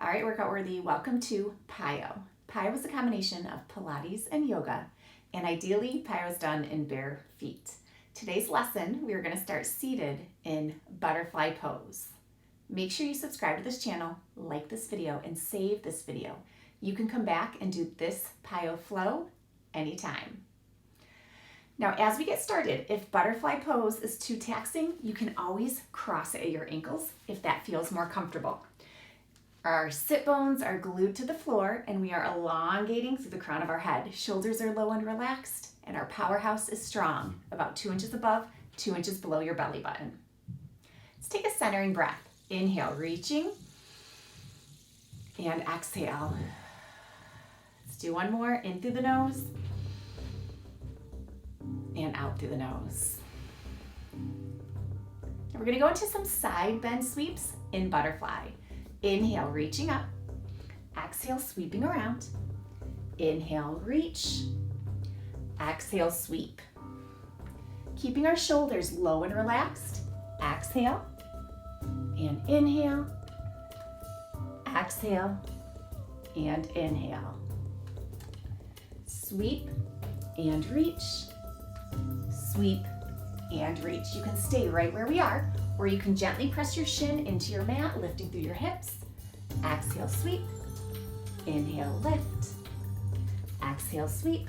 All right, workout worthy, welcome to PiYo. PiYo is a combination of Pilates and yoga, and ideally PiYo is done in bare feet. Today's lesson, we are going to start seated in butterfly pose. Make sure you subscribe to this channel, like this video, and save this video. You can come back and do this PiYo flow anytime. Now, as we get started, if butterfly pose is too taxing, you can always cross at your ankles if that feels more comfortable. Our sit bones are glued to the floor and we are elongating through the crown of our head. Shoulders are low and relaxed, and our powerhouse is strong, about 2 inches above, 2 inches below your belly button. Let's take a centering breath. Inhale, reaching, and exhale. Let's do one more, in through the nose, and out through the nose. And we're gonna go into some side bend sweeps in butterfly. Inhale, reaching up. Exhale, sweeping around. Inhale, reach. Exhale, sweep. Keeping our shoulders low and relaxed. Exhale and inhale. Exhale and inhale. Sweep and reach. Sweep and reach. You can stay right where we are, or you can gently press your shin into your mat, lifting through your hips. Exhale, sweep. Inhale, lift. Exhale, sweep.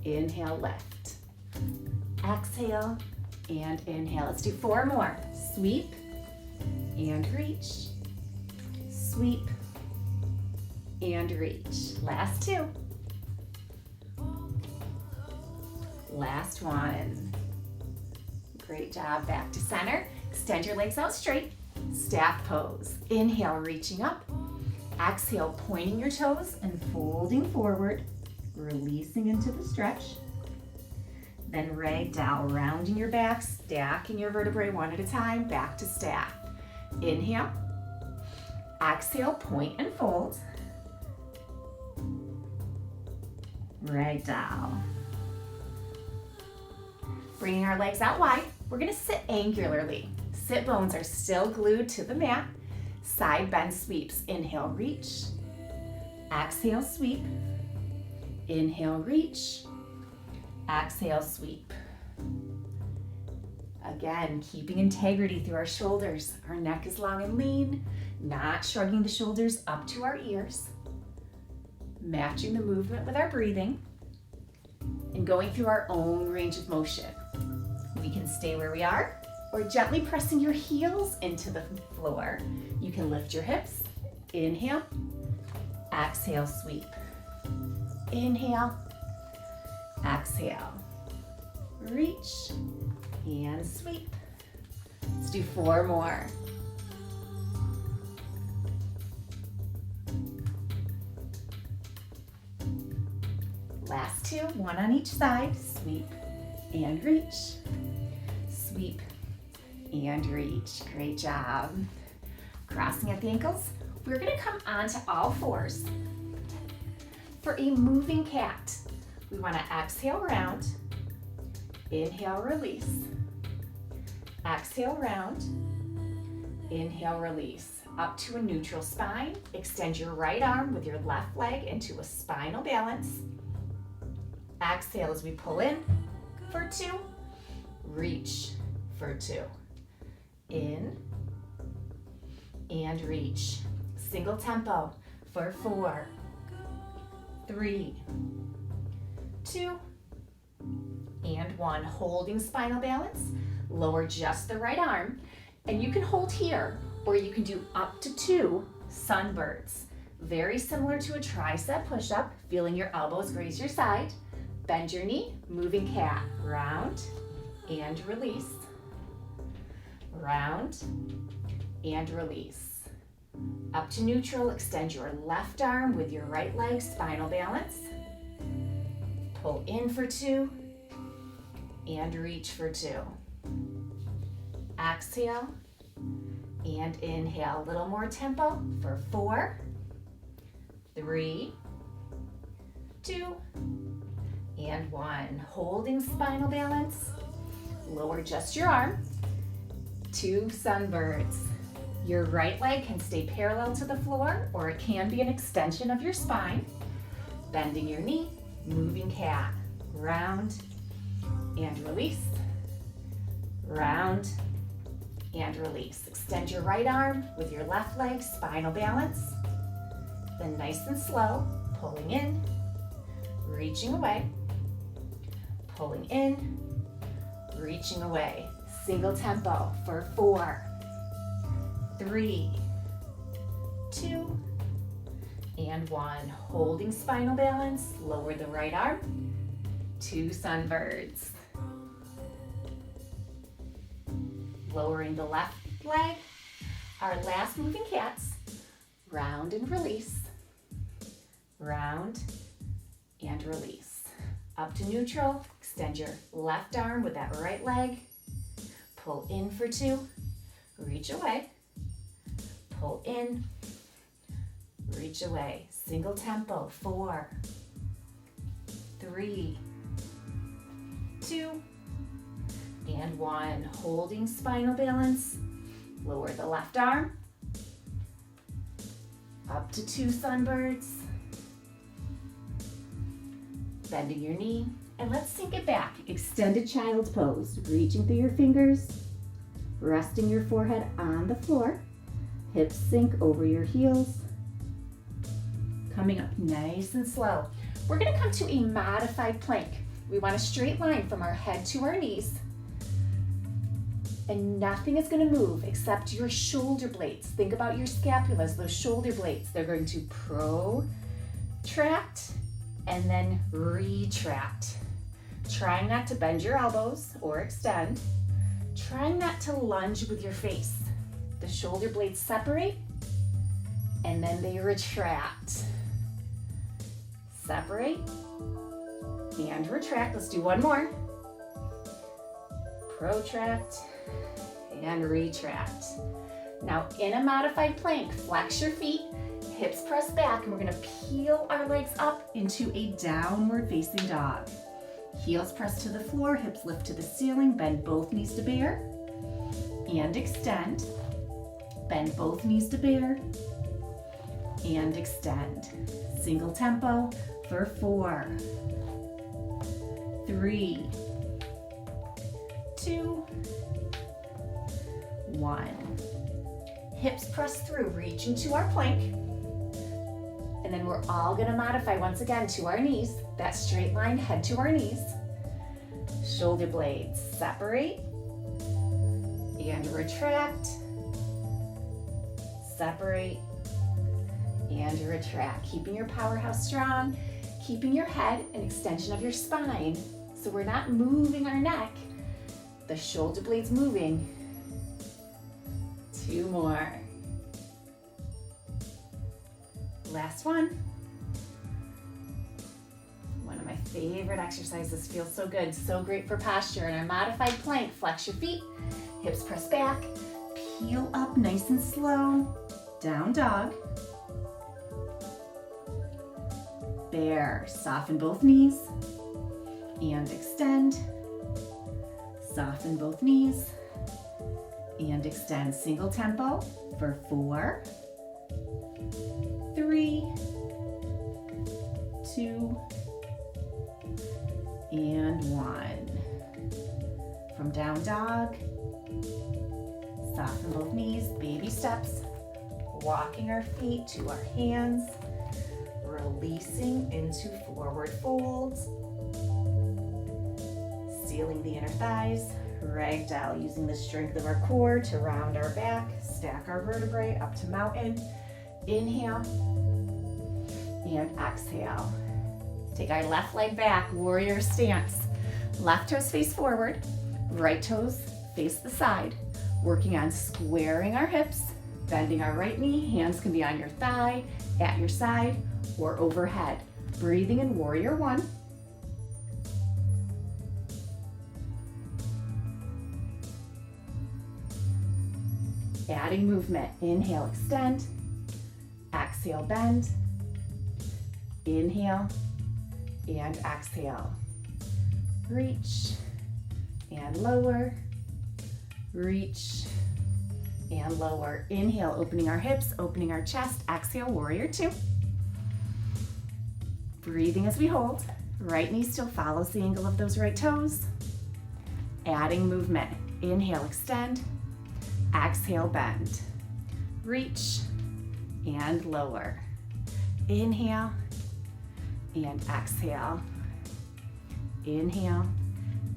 Inhale, lift. Exhale and inhale. Let's do 4 more. Sweep and reach. Sweep and reach. Last 2. Last one. Great job. Back to center. Extend your legs out straight. Staff pose. Inhale, reaching up. Exhale, pointing your toes and folding forward, releasing into the stretch. Then ragdoll, rounding your back, stacking your vertebrae one at a time, back to staff. Inhale. Exhale, point and fold. Ragdoll. Bringing our legs out wide, we're gonna sit angularly. Sit bones are still glued to the mat. Side bend sweeps. Inhale, reach. Exhale, sweep. Inhale, reach. Exhale, sweep. Again, keeping integrity through our shoulders. Our neck is long and lean, not shrugging the shoulders up to our ears. Matching the movement with our breathing and going through our own range of motion. We can stay where we are, or gently pressing your heels into the floor. You can lift your hips. Inhale. Exhale, sweep. Inhale. Exhale. Reach and sweep. Let's do 4 more. Last 2, one on each side. Sweep and reach. Sweep and reach. Great job. Crossing at the ankles. We're gonna come onto all 4s. For a moving cat, we wanna exhale round, inhale, release. Exhale round, inhale, release. Up to a neutral spine. Extend your right arm with your left leg into a spinal balance. Exhale as we pull in for 2, reach for 2. In and reach. Single tempo for 4, 3, 2, and 1. Holding spinal balance. Lower just the right arm, and you can hold here, or you can do up to 2 sunbirds. Very similar to a tricep push-up, feeling your elbows graze your side. Bend your knee, moving cat, round and release. Round and release. Up to neutral, extend your left arm with your right leg, spinal balance. Pull in for 2 and reach for 2. Exhale and inhale. A little more tempo for 4, 3, 2, and 1. Holding spinal balance. Lower just your arm. 2 sunbirds. Your right leg can stay parallel to the floor, or it can be an extension of your spine. Bending your knee, moving cat. Round and release. Round and release. Extend your right arm with your left leg, spinal balance. Then nice and slow, pulling in, reaching away, pulling in, reaching away. Single tempo for 4, 3, 2, and 1. Holding spinal balance, lower the right arm, 2 sunbirds. Lowering the left leg, our last moving cats, round and release, round and release. Up to neutral, extend your left arm with that right leg, pull in for 2, reach away, pull in, reach away. Single tempo, 4, 3, 2, and 1. Holding spinal balance, lower the left arm, up to 2 sunbirds, bending your knee, and let's sink it back. Extended child's pose, reaching through your fingers, resting your forehead on the floor, hips sink over your heels, coming up nice and slow. We're gonna come to a modified plank. We want a straight line from our head to our knees, and nothing is gonna move except your shoulder blades. Think about your scapulas, those shoulder blades. They're going to protract and then retract. Trying not to bend your elbows or extend. Trying not to lunge with your face. The shoulder blades separate and then they retract. Separate and retract. Let's do one more. Protract and retract. Now in a modified plank, flex your feet, hips press back, and we're gonna peel our legs up into a downward facing dog. Heels press to the floor, hips lift to the ceiling, bend both knees to bear, and extend. Bend both knees to bear, and extend. Single tempo for 4, 3, 2, 1. Hips press through, reach into our plank. And then we're all gonna modify once again to our knees, that straight line, head to our knees. Shoulder blades separate and retract, separate and retract. Keeping your powerhouse strong, keeping your head an extension of your spine. So we're not moving our neck, the shoulder blades moving. 2 more. Last one. One of my favorite exercises, feels so good, so great for posture. In our modified plank, flex your feet, hips press back, peel up nice and slow, down dog. Bear, soften both knees and extend. Soften both knees and extend. Single tempo for 4, 3, 2, and 1. From down dog, soften both knees, baby steps, walking our feet to our hands, releasing into forward folds, sealing the inner thighs, ragdoll, using the strength of our core to round our back, stack our vertebrae up to mountain. Inhale and exhale. Take our left leg back, warrior stance. Left toes face forward, right toes face the side. Working on squaring our hips, bending our right knee. Hands can be on your thigh, at your side, or overhead. Breathing in warrior 1. Adding movement. Inhale, extend. Exhale, bend. Inhale and exhale. Reach and lower. Reach and lower. Inhale, opening our hips, opening our chest. Exhale, warrior two. Breathing as we hold. Right knee still follows the angle of those right toes. Adding movement. Inhale, extend. Exhale, bend. Reach and lower. Inhale and exhale. Inhale,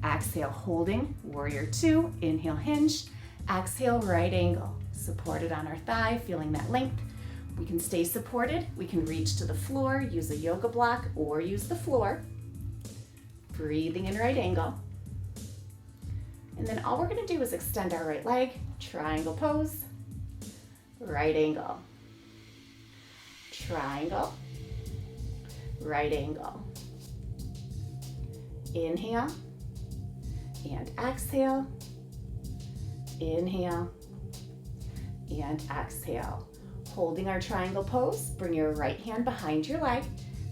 exhale, holding. Warrior two. Inhale, hinge. Exhale, right angle. Supported on our thigh, feeling that length. We can stay supported. We can reach to the floor, use a yoga block, or use the floor. Breathing in right angle. And then all we're gonna do is extend our right leg, triangle pose, right angle. Triangle, right angle. Inhale and exhale. Inhale and exhale. Holding our triangle pose, bring your right hand behind your leg,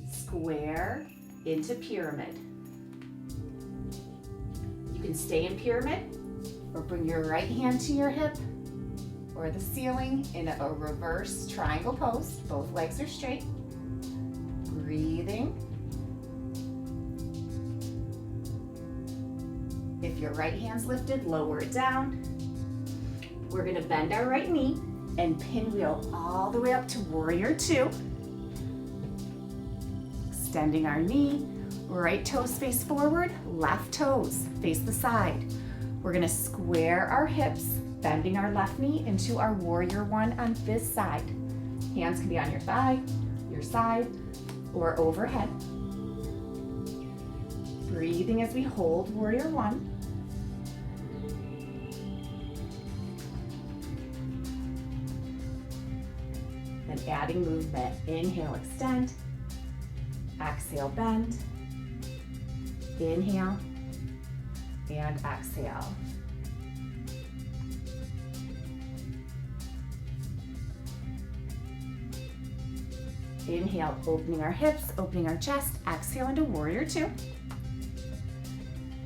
square into pyramid. You can stay in pyramid or bring your right hand to your hip or the ceiling in a reverse triangle pose. Both legs are straight. Breathing. If your right hand's lifted, lower it down. We're gonna bend our right knee and pinwheel all the way up to warrior two. Extending our knee, right toes face forward, left toes face the side. We're gonna square our hips, bending our left knee into our warrior one on this side. Hands can be on your thigh, your side, or overhead. Breathing as we hold warrior one. Then adding movement. Inhale, extend. Exhale, bend. Inhale and exhale. Inhale, opening our hips, opening our chest. Exhale into warrior two.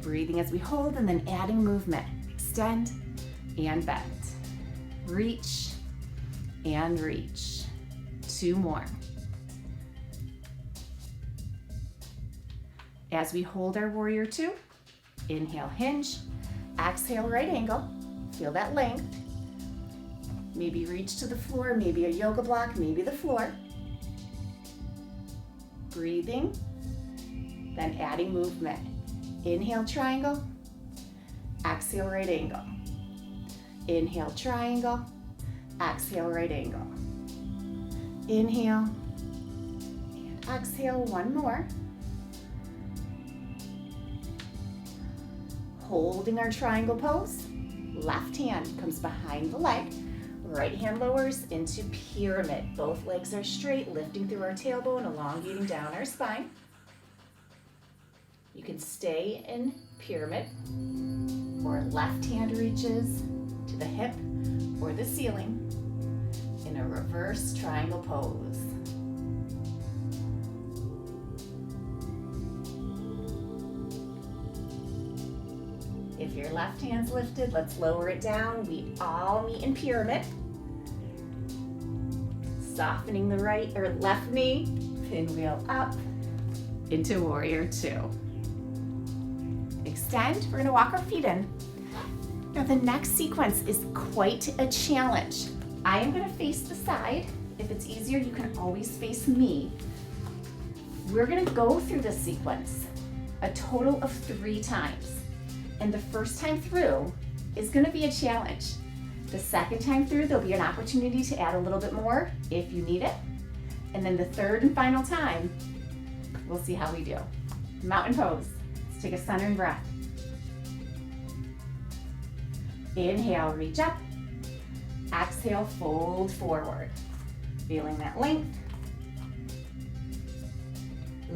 Breathing as we hold and then adding movement. Extend and bend. Reach and reach. Two more. As we hold our warrior two, inhale, hinge. Exhale, right angle. Feel that length. Maybe reach to the floor, maybe a yoga block, maybe the floor. Breathing, then adding movement. Inhale, triangle. Exhale, right angle. Inhale, triangle. Exhale, right angle. Inhale and exhale, one more. Holding our triangle pose. Left hand comes behind the leg. Right hand lowers into pyramid. Both legs are straight, lifting through our tailbone, elongating down our spine. You can stay in pyramid, or left hand reaches to the hip or the ceiling in a reverse triangle pose. If your left hand's lifted, let's lower it down. We all meet in pyramid. Softening the right or left knee, pinwheel up into warrior two. Extend, we're gonna walk our feet in. Now the next sequence is quite a challenge. I am gonna face the side. If it's easier, you can always face me. We're gonna go through this sequence a total of 3 times. And the first time through is gonna be a challenge. The second time through, there'll be an opportunity to add a little bit more if you need it. And then the third and final time, we'll see how we do. Mountain pose. Let's take a centering breath. Inhale, reach up. Exhale, fold forward. Feeling that length.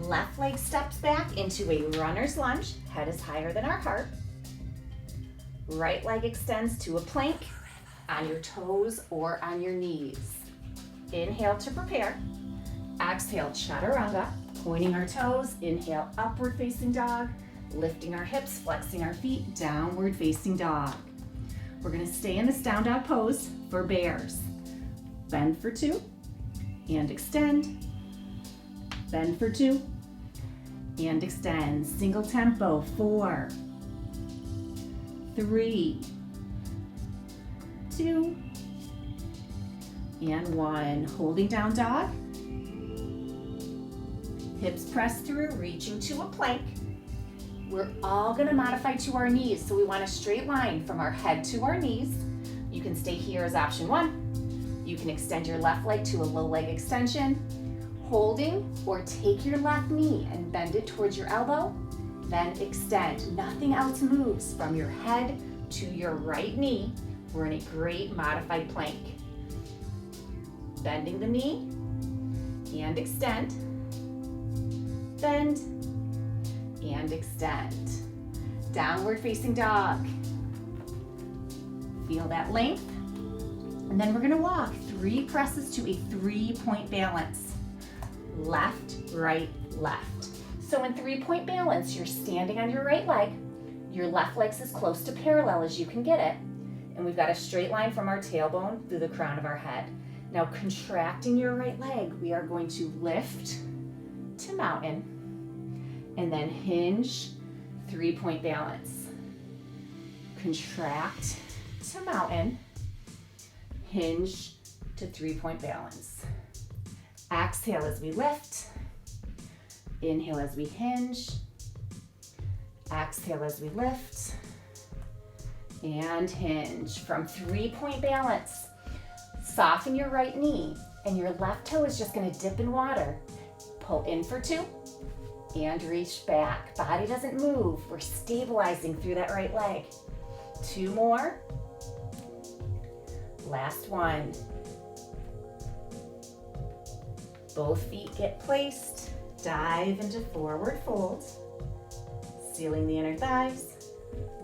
Left leg steps back into a runner's lunge. Head is higher than our heart. Right leg extends to a plank on your toes or on your knees. Inhale to prepare. Exhale, chaturanga, pointing our toes. Inhale, upward facing dog. Lifting our hips, flexing our feet, downward facing dog. We're gonna stay in this down dog pose for bears. Bend for 2 and extend. Bend for 2 and extend. Single tempo, 4, 3, 2, and 1. Holding down dog. Hips press through, reaching to a plank. We're all gonna modify to our knees, so we want a straight line from our head to our knees. You can stay here as option 1. You can extend your left leg to a low leg extension, holding, or take your left knee and bend it towards your elbow, then extend. Nothing else moves from your head to your right knee. We're in a great modified plank. Bending the knee and extend. Bend and extend. Downward facing dog. Feel that length. And then we're gonna walk 3 presses to a 3-point balance. Left, right, left. So in 3-point balance, you're standing on your right leg. Your left leg's as close to parallel as you can get it. And we've got a straight line from our tailbone through the crown of our head. Now contracting your right leg, we are going to lift to mountain and then hinge, 3-point balance. Contract to mountain, hinge to 3-point balance. Exhale as we lift, inhale as we hinge, exhale as we lift, and hinge. From 3-point balance, soften your right knee, and your left toe is just gonna dip in water. Pull in for 2, and reach back. Body doesn't move. We're stabilizing through that right leg. 2 more. Last one. Both feet get placed. Dive into forward fold. Sealing the inner thighs.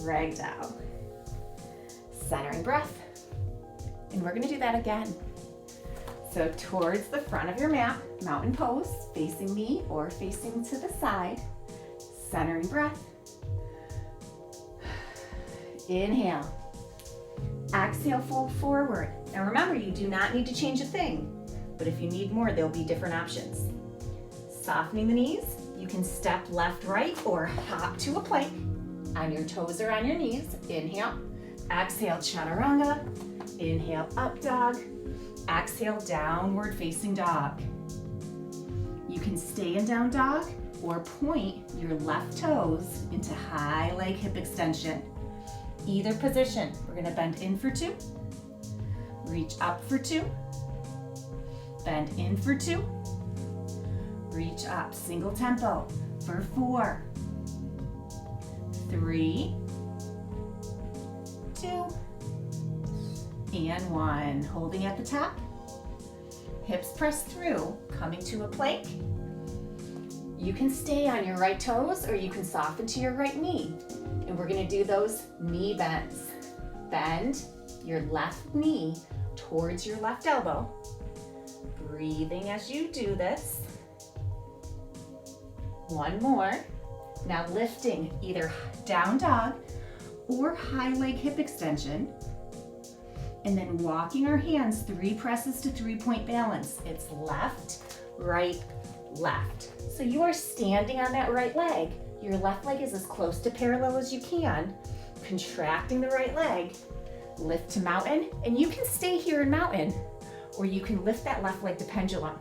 Ragdoll. Centering breath. And we're gonna do that again. So towards the front of your mat, mountain pose, facing me or facing to the side. Centering breath. Inhale. Exhale, fold forward. Now remember, you do not need to change a thing, but if you need more, there'll be different options. Softening the knees, you can step left, right, or hop to a plank on your toes or on your knees. Inhale. Exhale, chaturanga. Inhale, up dog. Exhale, downward facing dog. You can stay in down dog or point your left toes into high leg hip extension. Either position. We're gonna bend in for 2, reach up for 2, bend in for 2, reach up, single tempo for 4, 3, 2, and 1. Holding at the top, hips press through, coming to a plank. You can stay on your right toes or you can soften to your right knee. And we're gonna do those knee bends. Bend your left knee towards your left elbow. Breathing as you do this. 1 more. Now lifting either down dog or high leg hip extension. And then walking our hands 3 presses to 3-point balance. It's left, right, left. So you are standing on that right leg. Your left leg is as close to parallel as you can. Contracting the right leg. Lift to mountain, and you can stay here in mountain, or you can lift that left leg to pendulum.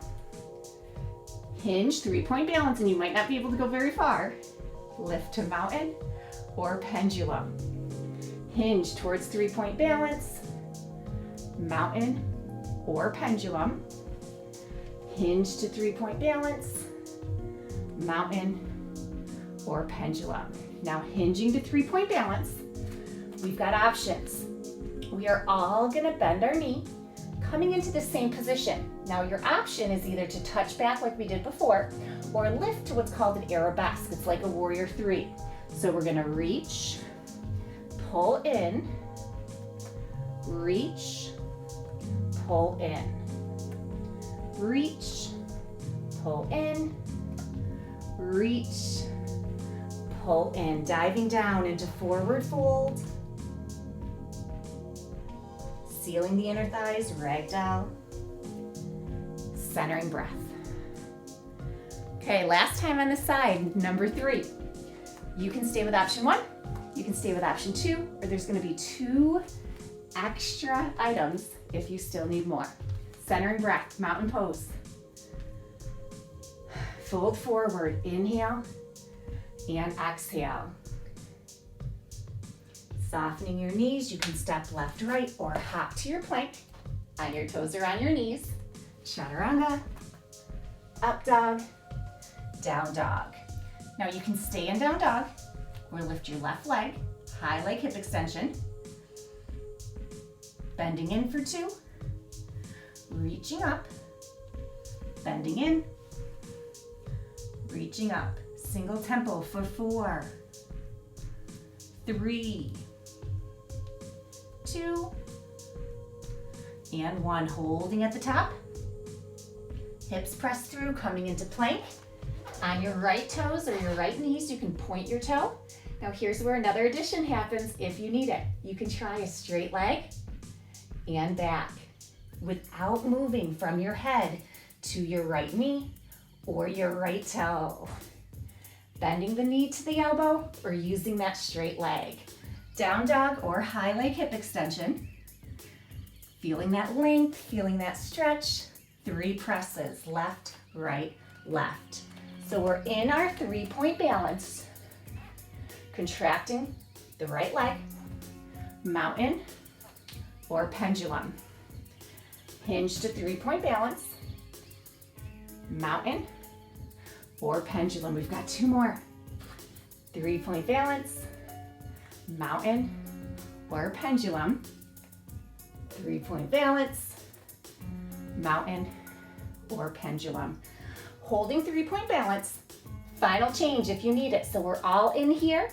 Hinge, 3-point balance, and you might not be able to go very far. Lift to mountain or pendulum. Hinge towards 3-point balance. Mountain or pendulum. Hinge to 3-point balance. Mountain or pendulum. Now hinging to 3-point balance, we've got options. We are all gonna bend our knee, coming into the same position. Now your option is either to touch back like we did before, or lift to what's called an arabesque. It's like a warrior 3. So we're gonna reach, pull in, reach, pull in, reach, pull in, reach, pull in, diving down into forward fold, Sealing the inner thighs, ragdoll. Centering breath. Okay, last time on the side, number 3. You can stay with option 1, you can stay with option 2, or there's gonna be 2 extra items if you still need more. Centering breath, mountain pose. Fold forward, inhale and exhale. Softening your knees, you can step left, right, or hop to your plank on your toes or on your knees. Chaturanga, up dog, down dog. Now you can stay in down dog or lift your left leg, high leg hip extension. Bending in for 2, reaching up, bending in, reaching up. Single tempo for 4, 3, 2, and 1. Holding at the top. Hips press through, coming into plank. On your right toes or your right knees, you can point your toe. Now here's where another addition happens if you need it. You can try a straight leg and back without moving from your head to your right knee or your right toe. Bending the knee to the elbow or using that straight leg. Down dog or high leg hip extension. Feeling that length, feeling that stretch. 3 presses, left, right, left. So we're in our 3-point balance. Contracting the right leg, mountain or pendulum. Hinge to 3-point balance, mountain or pendulum. We've got 2 more. 3-point balance, mountain or pendulum. 3-point balance, mountain or pendulum. Holding 3-point balance. Final change if you need it. So we're all in here.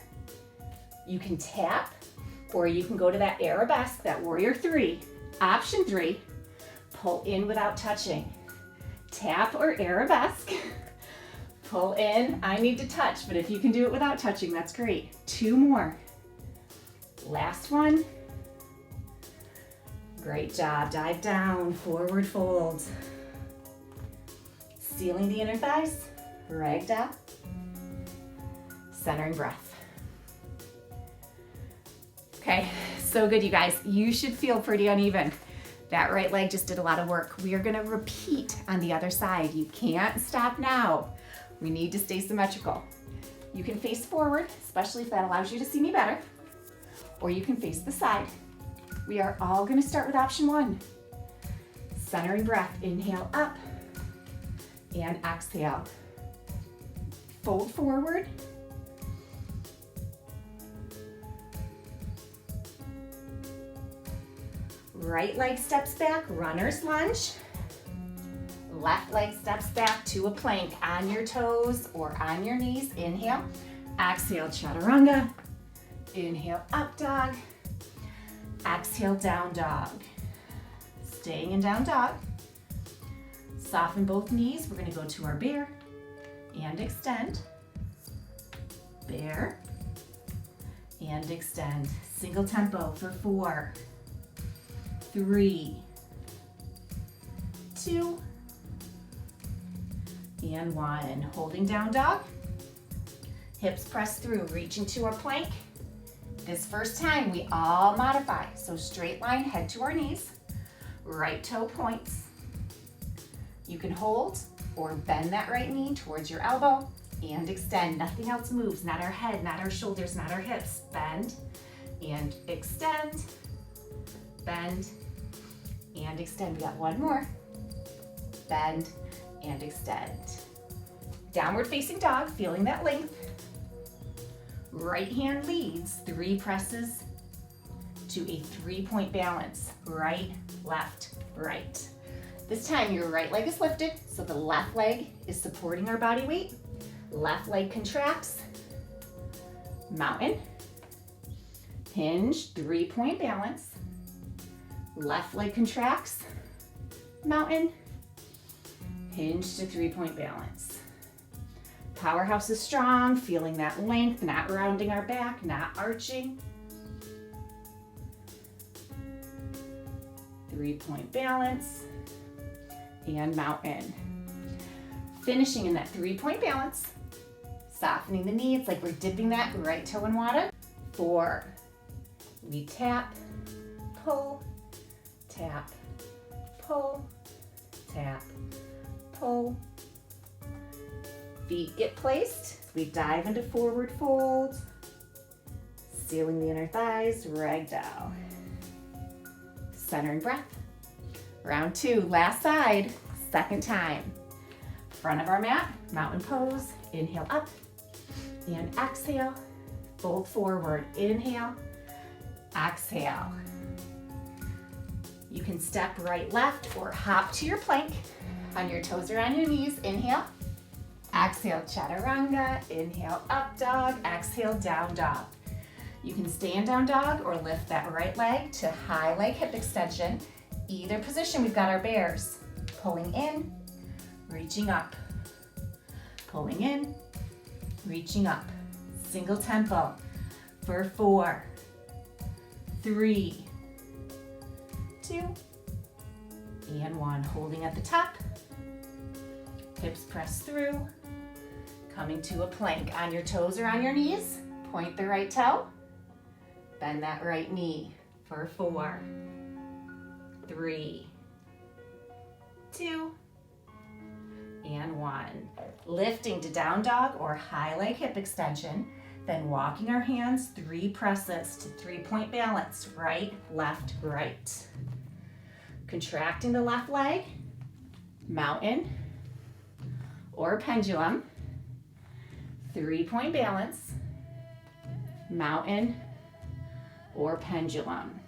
You can tap or you can go to that arabesque, that warrior 3. Option 3, pull in without touching. Tap or arabesque. Pull in, I need to touch, but if you can do it without touching, that's great. 2 more. Last one. Great job, dive down, forward fold. Sealing the inner thighs, ragdoll. Centering breath. Okay, so good you guys. You should feel pretty uneven. That right leg just did a lot of work. We are gonna repeat on the other side. You can't stop now. We need to stay symmetrical. You can face forward, especially if that allows you to see me better, or you can face the side. We are all gonna start with option 1. Centering breath, inhale up and exhale. Fold forward. Right leg steps back, runner's lunge. Left leg steps back to a plank on your toes or on your knees. Inhale, exhale, chaturanga. Inhale, up dog. Exhale, down dog. Staying in down dog. Soften both knees. We're gonna go to our bear and extend. Bear and extend. Single tempo for 4, 3, 2, and 1. Holding down dog. Hips press through, reaching to our plank. This first time we all modify. So straight line, head to our knees. Right toe points. You can hold or bend that right knee towards your elbow and extend. Nothing else moves, not our head, not our shoulders, not our hips. Bend and extend. Bend and extend. We got 1 more. Bend and extend. Downward facing dog, feeling that length. Right hand leads, 3 presses to a 3-point balance. Right, left, right. This time your right leg is lifted, so the left leg is supporting our body weight. Left leg contracts. Mountain. Hinge, 3-point balance. Left leg contracts. Mountain. Hinge to 3-point balance. Powerhouse is strong, feeling that length, not rounding our back, not arching. 3-point balance, and mountain. Finishing in that 3-point balance, softening the knee. It's like we're dipping that right toe in water. 4, we tap, pull, tap, pull, tap, pull. Feet get placed. We dive into forward fold, sealing the inner thighs, ragdoll. Centering breath. Round 2, last side, second time. Front of our mat, mountain pose. Inhale up and exhale. Fold forward. Inhale, exhale. You can step right, left, or hop to your plank on your toes or on your knees. Inhale, exhale, chaturanga. Inhale, up dog. Exhale, down dog. You can stay in down dog or lift that right leg to high leg hip extension. Either position, we've got our bears. Pulling in, reaching up. Pulling in, reaching up. Single tempo for 4, 3, 2, and 1. Holding at the top. Hips press through. Coming to a plank on your toes or on your knees. Point the right toe. Bend that right knee for 4, 3, 2, and 1. Lifting to down dog or high leg hip extension, then walking our hands 3 presses to 3-point balance, right, left, right. Contracting the left leg, mountain or pendulum, 3-point balance, mountain or pendulum.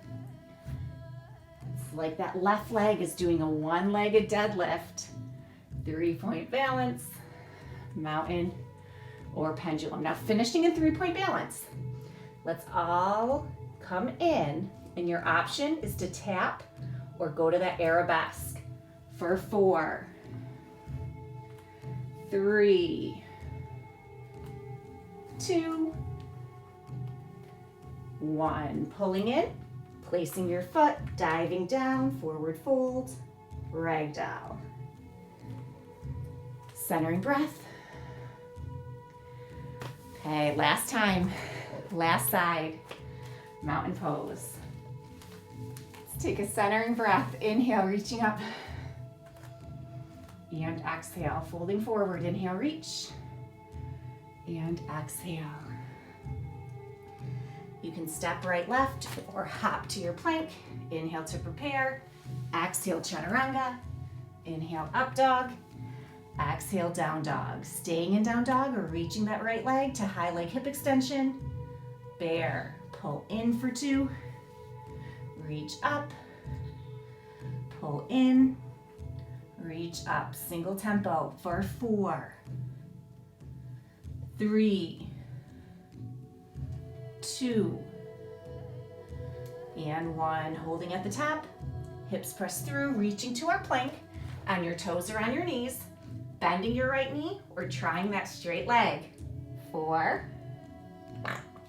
It's like that left leg is doing a one-legged deadlift. 3-point balance, mountain or pendulum. Now finishing in 3-point balance. Let's all come in, and your option is to tap or go to that arabesque for 4, 3, 2, 1. Pulling in, placing your foot, diving down, forward fold, ragdoll. Centering breath. Okay, last time, last side, mountain pose. Let's take a centering breath. Inhale, reaching up. And exhale, folding forward. Inhale, reach. And exhale. You can step right, left, or hop to your plank. Inhale to prepare. Exhale, chaturanga. Inhale, up dog. Exhale, down dog. Staying in down dog or reaching that right leg to high leg hip extension. Bear. Pull in for 2. Reach up. Pull in. Reach up. Single tempo for 4, 3, 2, and 1. Holding at the top. Hips press through, reaching to our plank. On your toes or on your knees. Bending your right knee or trying that straight leg. 4,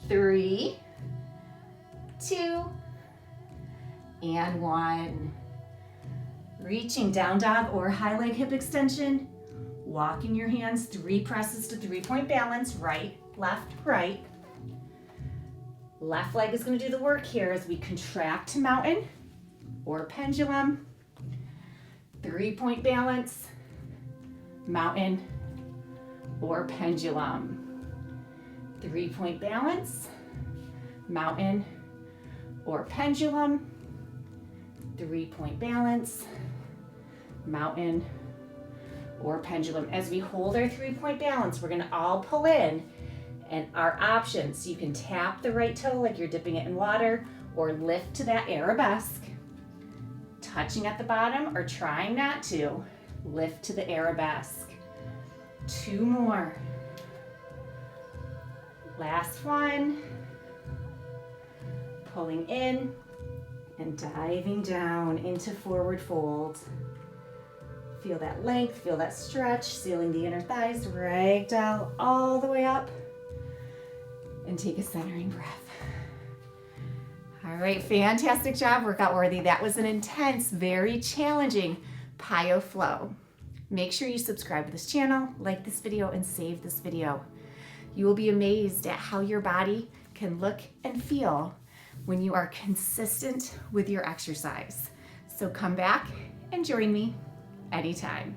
3, 2, and 1. Reaching down dog or high leg hip extension. Walking your hands 3 presses to 3-point balance. Right, left, right. Left leg is going to do the work here as we contract to mountain or pendulum. 3-point balance, mountain or pendulum. 3-point balance, mountain or pendulum. 3-point balance, mountain or pendulum. As we hold our 3-point balance, we're going to all pull in, and our options, you can tap the right toe like you're dipping it in water or lift to that arabesque, touching at the bottom or trying not to. Lift to the arabesque. 2 more. Last one. Pulling in and diving down into forward fold. Feel that length, feel that stretch, sealing the inner thighs, ragdoll all the way up. And take a centering breath. All right, fantastic job, workout worthy. That was an intense, very challenging PiYo flow. Make sure you subscribe to this channel, like this video, and save this video. You will be amazed at how your body can look and feel when you are consistent with your exercise. So come back and join me anytime.